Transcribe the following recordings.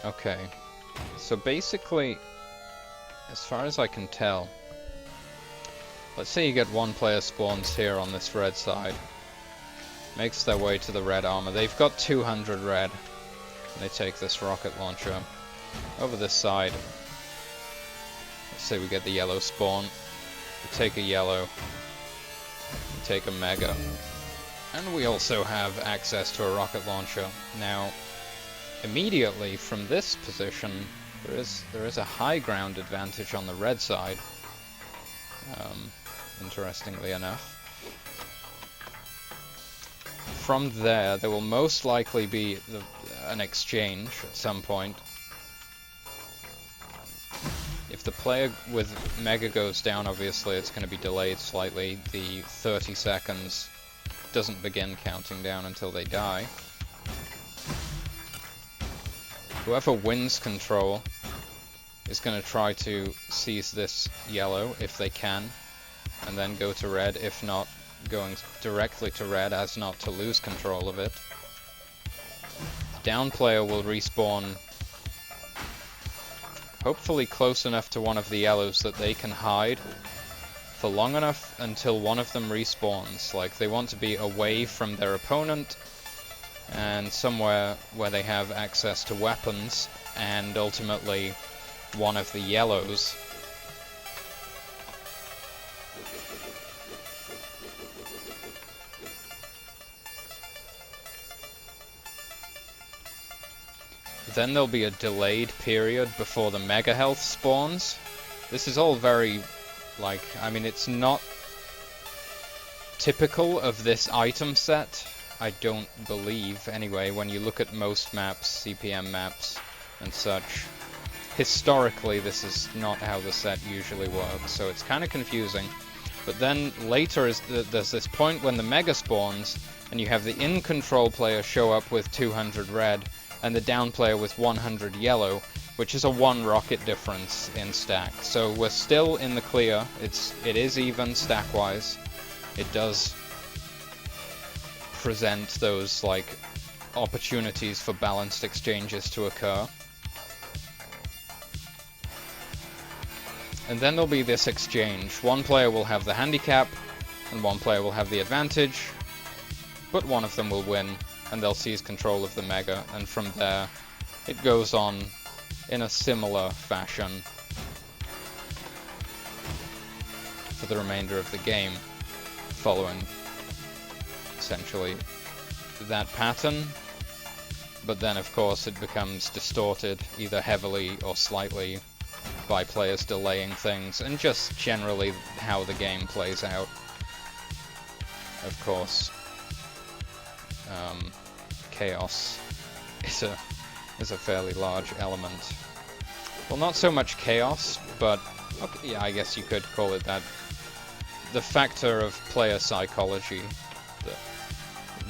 Okay, so basically, as far as I can tell, let's say you get one player spawns here on this red side, makes their way to the red armor. They've got 200 red. They take this rocket launcher. Over this side, let's say we get the yellow spawn. We take a yellow, we take a mega, and we also have access to a rocket launcher. Now, immediately from this position, there is a high ground advantage on the red side, interestingly enough. From there will most likely be an exchange at some point. If the player with Mega goes down, obviously it's going to be delayed slightly. The 30 seconds doesn't begin counting down until they die. Whoever wins control is going to try to seize this yellow if they can, and then go to red, if not, going directly to red as not to lose control of it. The down player will respawn hopefully close enough to one of the yellows that they can hide for long enough until one of them respawns. Like, they want to be away from their opponent and somewhere where they have access to weapons, and ultimately one of the yellows then there'll be a delayed period before the mega health spawns. This is all very, like, I mean, it's not typical of this item set, I don't believe, anyway, when you look at most maps, CPM maps and such. Historically, this is not how the set usually works, so it's kind of confusing. But then later there's this point when the mega spawns, and you have the in-control player show up with 200 red, and the down player with 100 yellow, which is a 1 rocket difference in stack. So we're still in the clear. It is even stack-wise. It does present those, like, opportunities for balanced exchanges to occur. And then there'll be this exchange. One player will have the handicap, and one player will have the advantage, but one of them will win, and they'll seize control of the mega, and from there it goes on in a similar fashion for the remainder of the game, following essentially that pattern. But then of course it becomes distorted either heavily or slightly by players delaying things, and just generally how the game plays out. Of course, chaos is a fairly large element. Well, not so much chaos, but okay, yeah, I guess you could call it that. The factor of player psychology,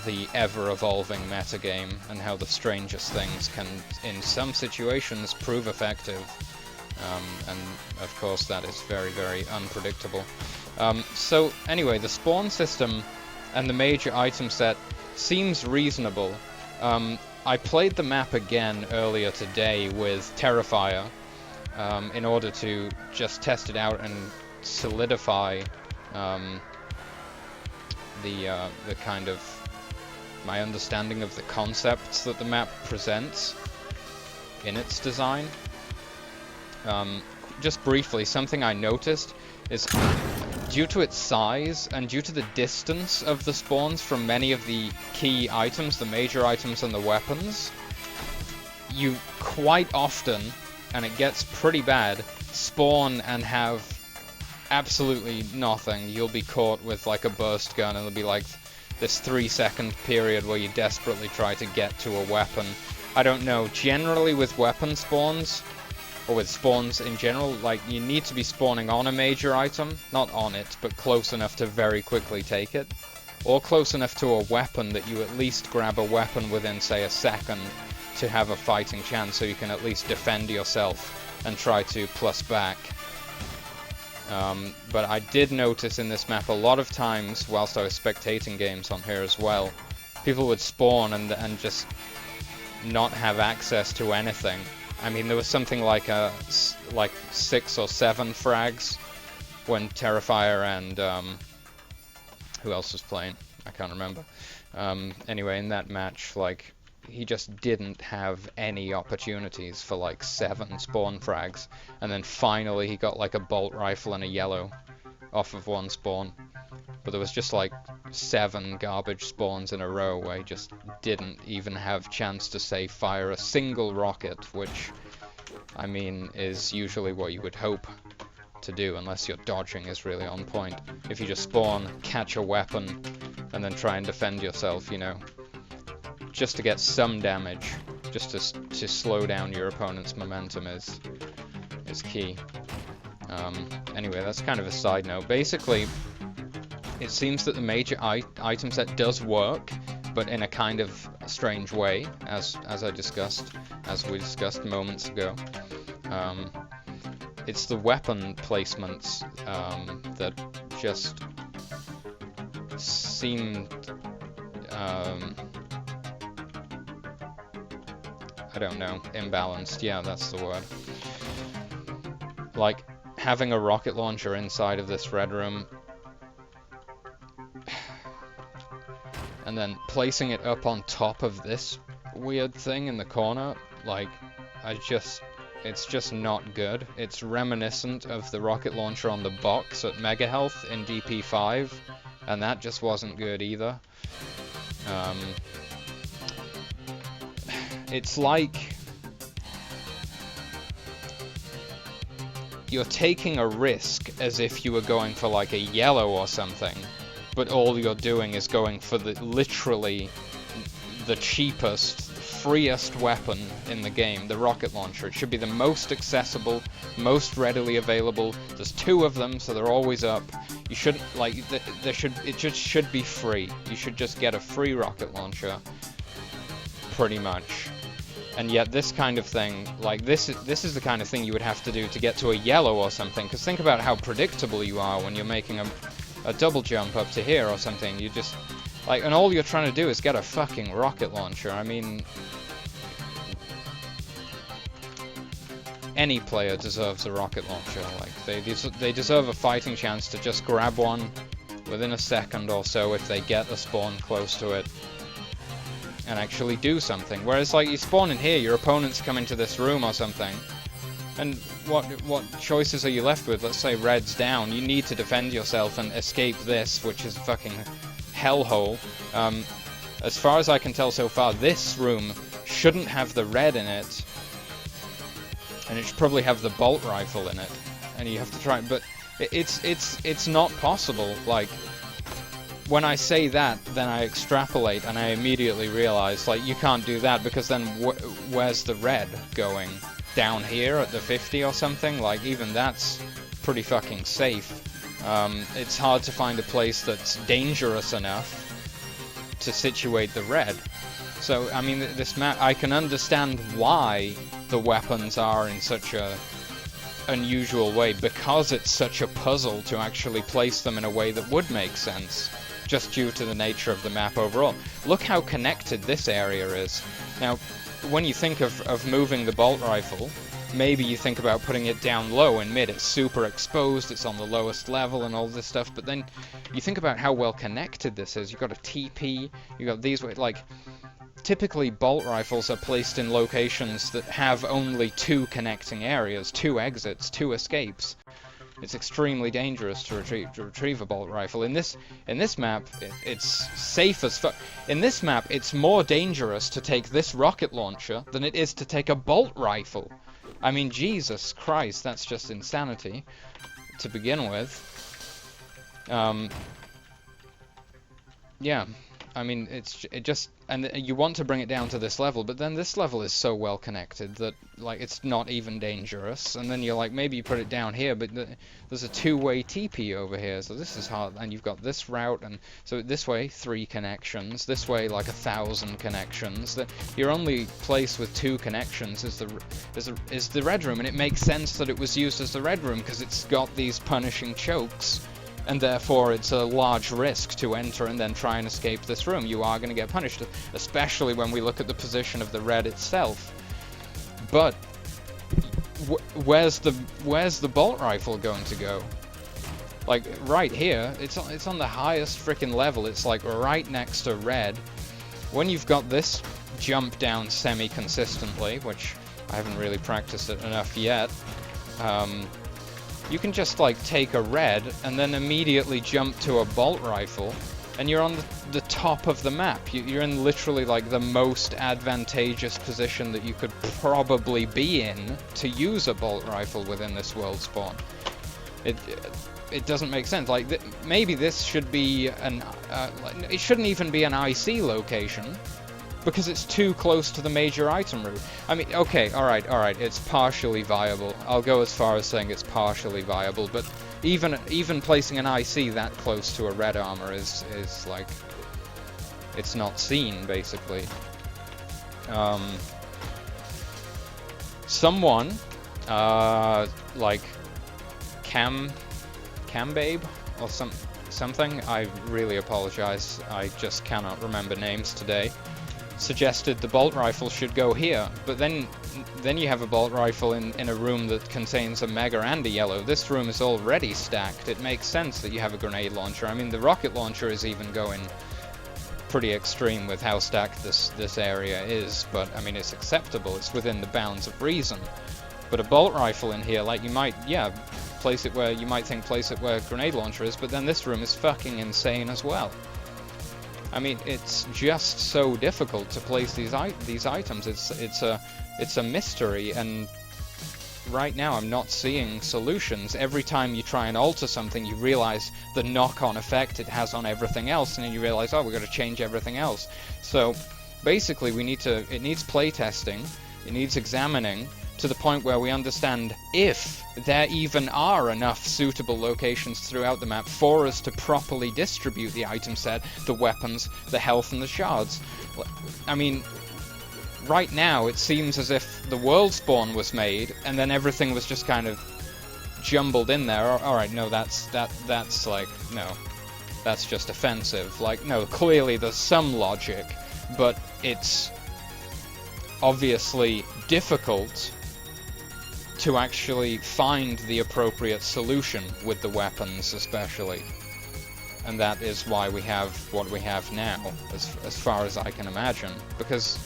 the ever-evolving metagame, and how the strangest things can, in some situations, prove effective. And of course that is very, very unpredictable. So anyway, the spawn system and the major item set seems reasonable. I played the map again earlier today with Terrifier in order to just test it out and solidify the kind of my understanding of the concepts that the map presents in its design. Just briefly, something I noticed is, due to its size and due to the distance of the spawns from many of the key items, the major items and the weapons, you quite often, and it gets pretty bad, spawn and have absolutely nothing. You'll be caught with like a burst gun, and it'll be like this 3-second period where you desperately try to get to a weapon. I don't know, generally with weapon spawns, or with spawns in general, like, you need to be spawning on a major item, not on it, but close enough to very quickly take it, or close enough to a weapon that you at least grab a weapon within, say, a second to have a fighting chance, so you can at least defend yourself and try to plus back. But I did notice in this map a lot of times, whilst I was spectating games on here as well, people would spawn and just not have access to anything. I mean, there was something like like 6 or 7 frags when Terrifier and who else was playing? I can't remember. Anyway, in that match, like, he just didn't have any opportunities for like 7 spawn frags, and then finally he got like a bolt rifle and a yellow off of 1 spawn. But there was just like 7 garbage spawns in a row where he just didn't even have chance to, say, fire a single rocket, which, I mean, is usually what you would hope to do, unless your dodging is really on point. If you just spawn, catch a weapon, and then try and defend yourself, you know, just to get some damage, just to slow down your opponent's momentum is key. Anyway, that's kind of a side note. Basically, it seems that the major item set does work, but in a kind of strange way, as we discussed moments ago. It's the weapon placements that just seem, I don't know, imbalanced. Yeah, that's the word. Like, having a rocket launcher inside of this red room, and then placing it up on top of this weird thing in the corner, like, it's just not good. It's reminiscent of the rocket launcher on the box at Mega Health in DP5, and that just wasn't good either. It's like you're taking a risk as if you were going for like a yellow or something, but all you're doing is going for literally the cheapest, freest weapon in the game, the rocket launcher. It should be the most accessible, most readily available. There's 2 of them, so they're always up. You shouldn't, like, it just should be free. You should just get a free rocket launcher, pretty much. And yet this kind of thing, like, this is the kind of thing you would have to do to get to a yellow or something, because think about how predictable you are when you're making a double jump up to here or something. You just, like, and all you're trying to do is get a fucking rocket launcher. I mean, any player deserves a rocket launcher. Like, they deserve a fighting chance to just grab one within a second or so if they get a spawn close to it, and actually do something. Whereas, like, you spawn in here, your opponents come into this room or something, and what choices are you left with? Let's say red's down. You need to defend yourself and escape this, which is a fucking hellhole. As far as I can tell so far, this room shouldn't have the red in it, and it should probably have the bolt rifle in it, and you have to try, but it's not possible. Like, when I say that, then I extrapolate, and I immediately realize, like, you can't do that, because then where's the red going? Down here at the 50 or something? Like, even that's pretty fucking safe. It's hard to find a place that's dangerous enough to situate the red. So, I mean, this map, I can understand why the weapons are in such a unusual way, because it's such a puzzle to actually place them in a way that would make sense, just due to the nature of the map overall. Look how connected this area is. Now, when you think of moving the bolt rifle, maybe you think about putting it down low in mid. It's super exposed, it's on the lowest level and all this stuff, but then you think about how well connected this is. You've got a TP, you've got these, like, typically bolt rifles are placed in locations that have only 2 connecting areas, 2 exits, 2 escapes. It's extremely dangerous to retrieve a bolt rifle. In this map, it's safe as fuck. In this map, it's more dangerous to take this rocket launcher than it is to take a bolt rifle. I mean, Jesus Christ, that's just insanity to begin with. Yeah, I mean, it just, and you want to bring it down to this level, but then this level is so well connected that, like, it's not even dangerous. And then you're like, maybe you put it down here, but there's a 2-way TP over here, so this is hard. And you've got this route, and so this way 3 connections, this way like 1,000 connections. Your only place with 2 connections is the red room, and it makes sense that it was used as the red room because it's got these punishing chokes. And therefore it's a large risk to enter and then try and escape this room. You are going to get punished, especially when we look at the position of the red itself. But where's the bolt rifle going to go? Like, right here, it's on the highest frickin' level, it's like right next to red. When you've got this jump down semi-consistently, which I haven't really practiced it enough yet, you can just like take a red and then immediately jump to a bolt rifle, and you're on the top of the map. You're in literally like the most advantageous position that you could probably be in to use a bolt rifle within this world spawn. It doesn't make sense. Like, maybe this should be an... it shouldn't even be an IC location, because it's too close to the major item route. I mean, okay, alright, it's partially viable. I'll go as far as saying it's partially viable, but even placing an IC that close to a red armor is like... it's not seen, basically. Someone, like... Cambabe or something, I really apologize, I just cannot remember names today, suggested the bolt rifle should go here, but then you have a bolt rifle in a room that contains a mega and a yellow. This room is already stacked. It makes sense that you have a grenade launcher. I mean, the rocket launcher is even going pretty extreme with how stacked this area is, but I mean, it's acceptable, it's within the bounds of reason. But a bolt rifle in here, like, you might, yeah, place it where you might think place it where grenade launcher is, but then this room is fucking insane as well. I mean, it's just so difficult to place these items. It's a mystery, and right now I'm not seeing solutions. Every time you try and alter something, you realize the knock-on effect it has on everything else, and then you realize, oh, we've got to change everything else. So basically, it needs playtesting, it needs examining, to the point where we understand if there even are enough suitable locations throughout the map for us to properly distribute the item set, the weapons, the health, and the shards. I mean, right now it seems as if the world spawn was made and then everything was just kind of jumbled in there. Alright, no, that's like, no, that's just offensive. Like, no, clearly there's some logic, but it's obviously difficult to actually find the appropriate solution with the weapons, especially. And that is why we have what we have now, as far as I can imagine. Because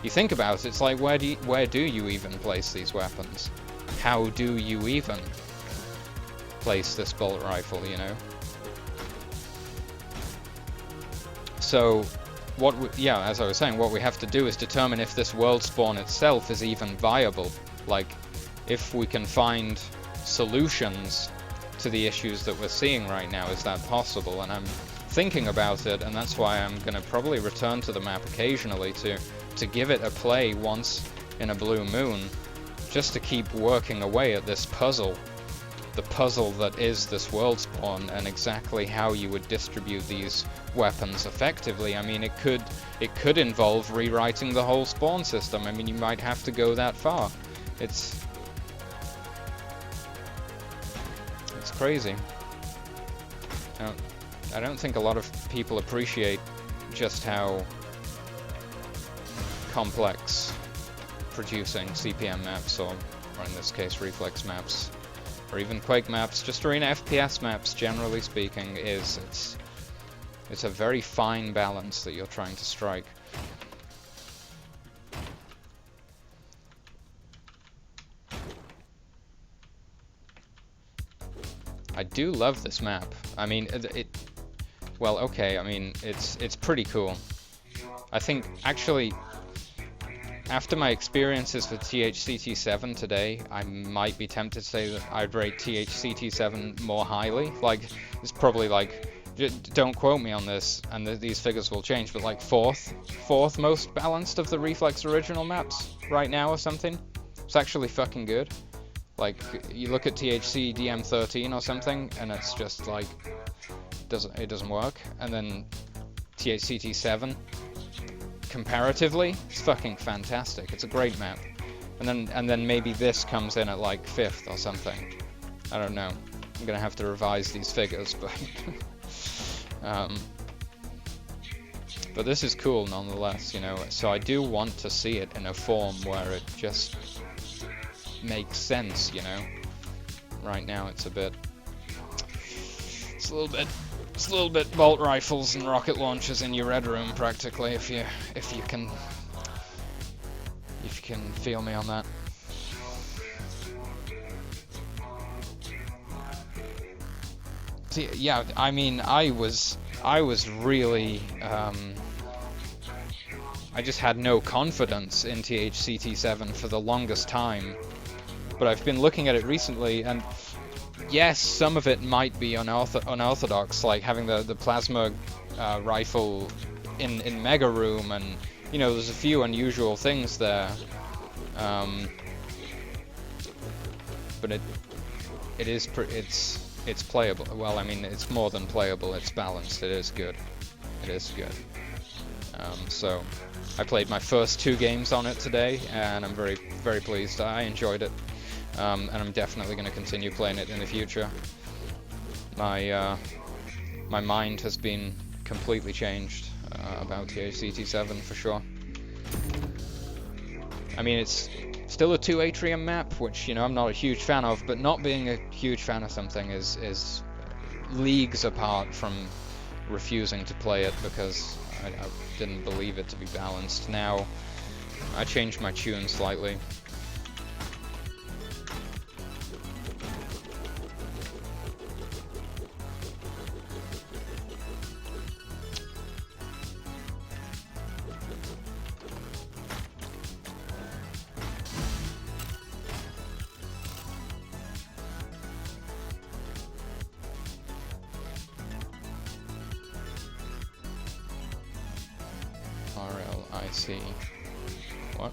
you think about it, it's like, where do you even place these weapons? How do you even place this bolt rifle, you know? So, yeah, as I was saying, what we have to do is determine if this world spawn itself is even viable. Like, if we can find solutions to the issues that we're seeing right now, is that possible? And I'm thinking about it, and that's why I'm going to probably return to the map occasionally to give it a play once in a blue moon, just to keep working away at this puzzle. The puzzle that is this world spawn, and exactly how you would distribute these weapons effectively. I mean, it could involve rewriting the whole spawn system. I mean, you might have to go that far. It's crazy. I don't think a lot of people appreciate just how complex producing CPM maps, or in this case reflex maps, or even Quake maps, just arena FPS maps generally speaking, is. It's a very fine balance that you're trying to strike. I do love this map. I mean, well, okay, I mean, it's pretty cool. I think, actually, after my experiences with THCT7 today, I might be tempted to say that I'd rate THCT7 more highly. Like, it's probably like, don't quote me on this, and these figures will change, but like fourth most balanced of the Reflex original maps right now or something. It's actually fucking good. Like, you look at THC DM13 or something, and it's just like, it doesn't work. And then THCT7, comparatively, it's fucking fantastic. It's a great map. And then maybe this comes in at like 5th or something. I don't know. I'm gonna have to revise these figures, but but this is cool nonetheless, you know. So I do want to see it in a form where it just makes sense, you know. Right now it's a little bit bolt rifles and rocket launchers in your red room practically, if you can feel me on that. See, yeah, I mean, I was really, I just had no confidence in THCT7 for the longest time, but I've been looking at it recently, and yes, some of it might be unorthodox, like having the plasma rifle in Mega Room, and you know, there's a few unusual things there, but it's playable. Well, I mean, it's more than playable. It's balanced. It is good. It is good. So I played my first 2 games on it today, and I'm very, very pleased. I enjoyed it, and I'm definitely going to continue playing it in the future. My mind has been completely changed about THCT7 for sure. I mean, it's still a 2 atrium map, which, you know, I'm not a huge fan of, but not being a huge fan of something is leagues apart from refusing to play it because I didn't believe it to be balanced. Now, I changed my tune slightly. RLIC. What?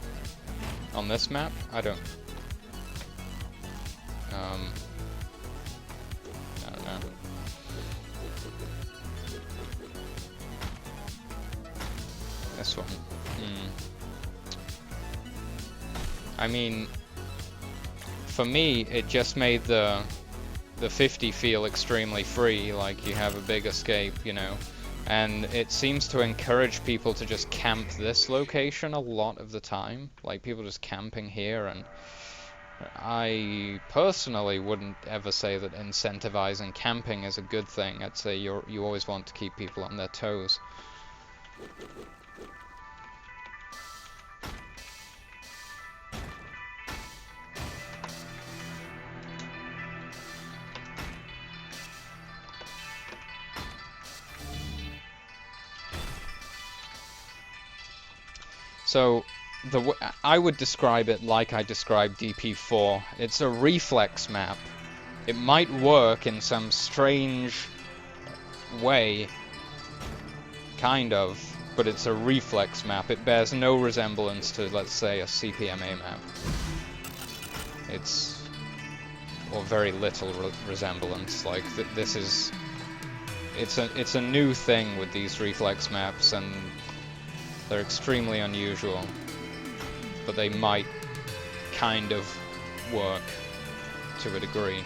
On this map? I don't know. This one. I mean, for me, it just made the 50 feel extremely free, like you have a big escape, you know. And it seems to encourage people to just camp this location a lot of the time, like people just camping here, and I personally wouldn't ever say that incentivizing camping is a good thing. I'd say you always want to keep people on their toes. So, I would describe it like I described DP4. It's a reflex map. It might work in some strange way, kind of, but it's a reflex map. It bears no resemblance to, let's say, a CPMA map. Or very little resemblance. Like, this is... It's a new thing with these reflex maps, and they're extremely unusual, but they might kind of work to a degree.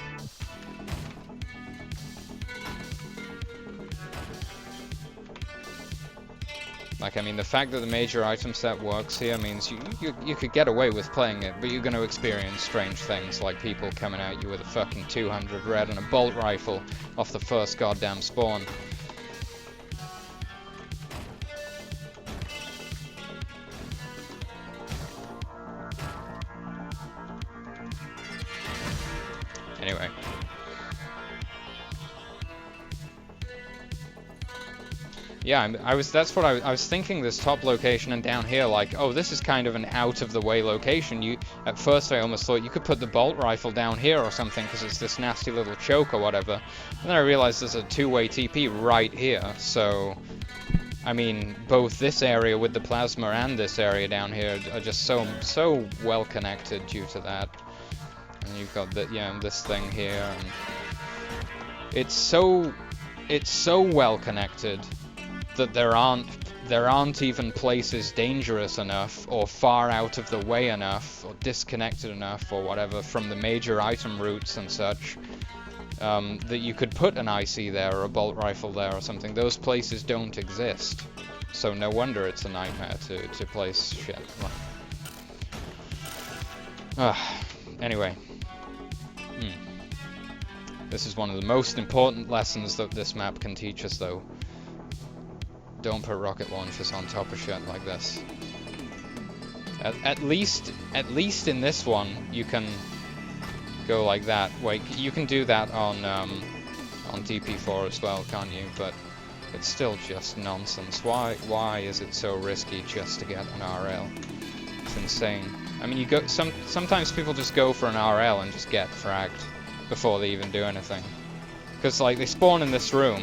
Like, I mean, the fact that the major item set works here means you could get away with playing it, but you're going to experience strange things, like people coming at you with a fucking 200 red and a bolt rifle off the first goddamn spawn. Anyway. Yeah, that's what I was thinking, this top location and down here, like, oh, this is kind of an out-of-the-way location. At first I almost thought you could put the bolt rifle down here or something, because it's this nasty little choke or whatever. And then I realized there's a two-way TP right here, so... I mean, both this area with the plasma and this area down here are just so well connected due to that. And you've got this thing here, and it's so well connected that there aren't even places dangerous enough or far out of the way enough or disconnected enough or whatever from the major item routes and such that you could put an IC there or a bolt rifle there or something. Those places don't exist, so no wonder it's a nightmare to place shit. Anyway. This is one of the most important lessons that this map can teach us, though. Don't put rocket launchers on top of shit like this. At least in this one, you can go like that. Wait, you can do that on DP4 as well, can't you? But it's still just nonsense. Why is it so risky just to get an RL? It's insane. I mean, sometimes people just go for an RL and just get fragged before they even do anything. Because, like, they spawn in this room,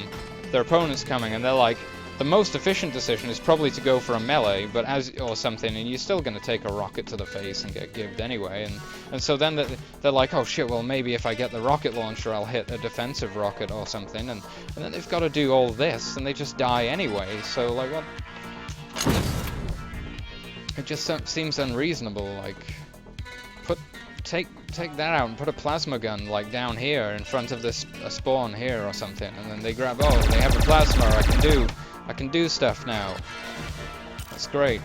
their opponent's coming, and they're like, the most efficient decision is probably to go for a melee, but or something, and you're still going to take a rocket to the face and get gibbed anyway. And so then they're like, oh shit, well maybe if I get the rocket launcher I'll hit a defensive rocket or something, and then they've got to do all this, and they just die anyway. So, like, what? It just seems unreasonable. Like, take that out and put a plasma gun, like, down here in front of this spawn here or something, and then they grab, oh, they have a plasma, I can do stuff now. That's great.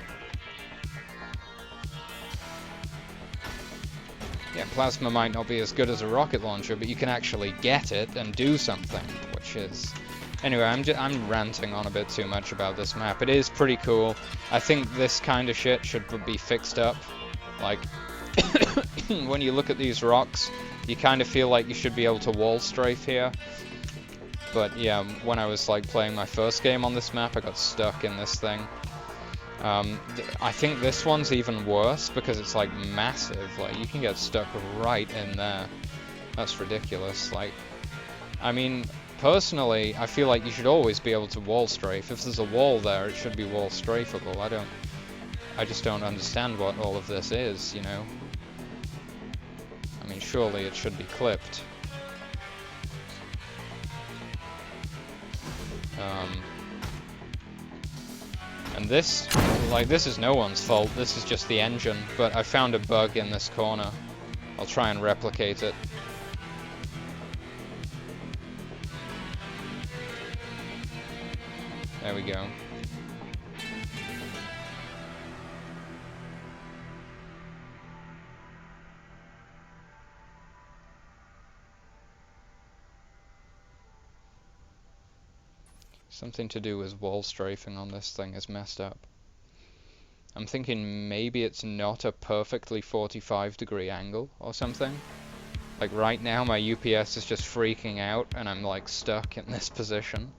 Yeah, plasma might not be as good as a rocket launcher, but you can actually get it and do something, which is... Anyway, I'm ranting on a bit too much about this map. It is pretty cool. I think this kind of shit should be fixed up. Like, when you look at these rocks, you kind of feel like you should be able to wall strafe here. But yeah, when I was like playing my first game on this map, I got stuck in this thing. I think this one's even worse because it's like massive. Like, you can get stuck right in there. That's ridiculous. Like, I mean, personally, I feel like you should always be able to wall strafe. If there's a wall there, it should be wall strafable. I just don't understand what all of this is, you know? I mean, surely it should be clipped. And this, like, this is no one's fault, this is just the engine, but I found a bug in this corner. I'll try and replicate it. There we go. Something to do with wall strafing on this thing is messed up. I'm thinking maybe it's not a perfectly 45-degree angle or something. Like, right now my UPS is just freaking out and I'm like stuck in this position.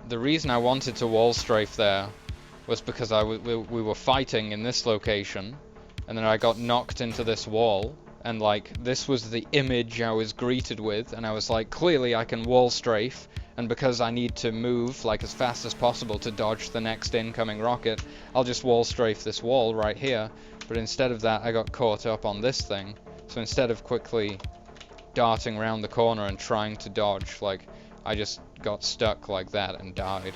The reason I wanted to wall strafe there was because we were fighting in this location, and then I got knocked into this wall, and like, this was the image I was greeted with, and I was like, clearly I can wall strafe, and because I need to move like as fast as possible to dodge the next incoming rocket, I'll just wall strafe this wall right here. But instead of that, I got caught up on this thing, so instead of quickly darting around the corner and trying to dodge, like, I just got stuck like that and died.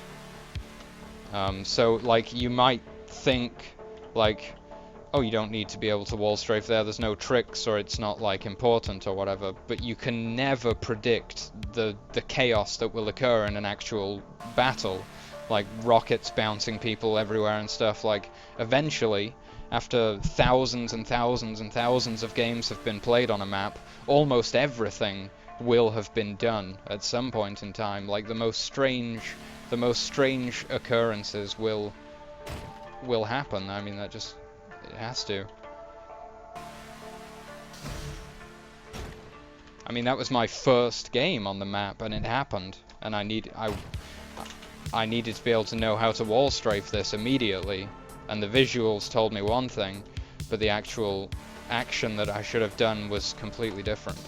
So, like, you might think, like, oh, you don't need to be able to wall strafe there, there's no tricks, or it's not, like, important or whatever, but you can never predict the chaos that will occur in an actual battle. Like, rockets bouncing people everywhere and stuff. Like, eventually, after thousands and thousands and thousands of games have been played on a map, almost everything will have been done at some point in time. Like, the most strange occurrences will happen. I mean, it has to. I mean, that was my first game on the map, and it happened, and I needed to be able to know how to wall strafe this immediately, and the visuals told me one thing, but the actual action that I should have done was completely different.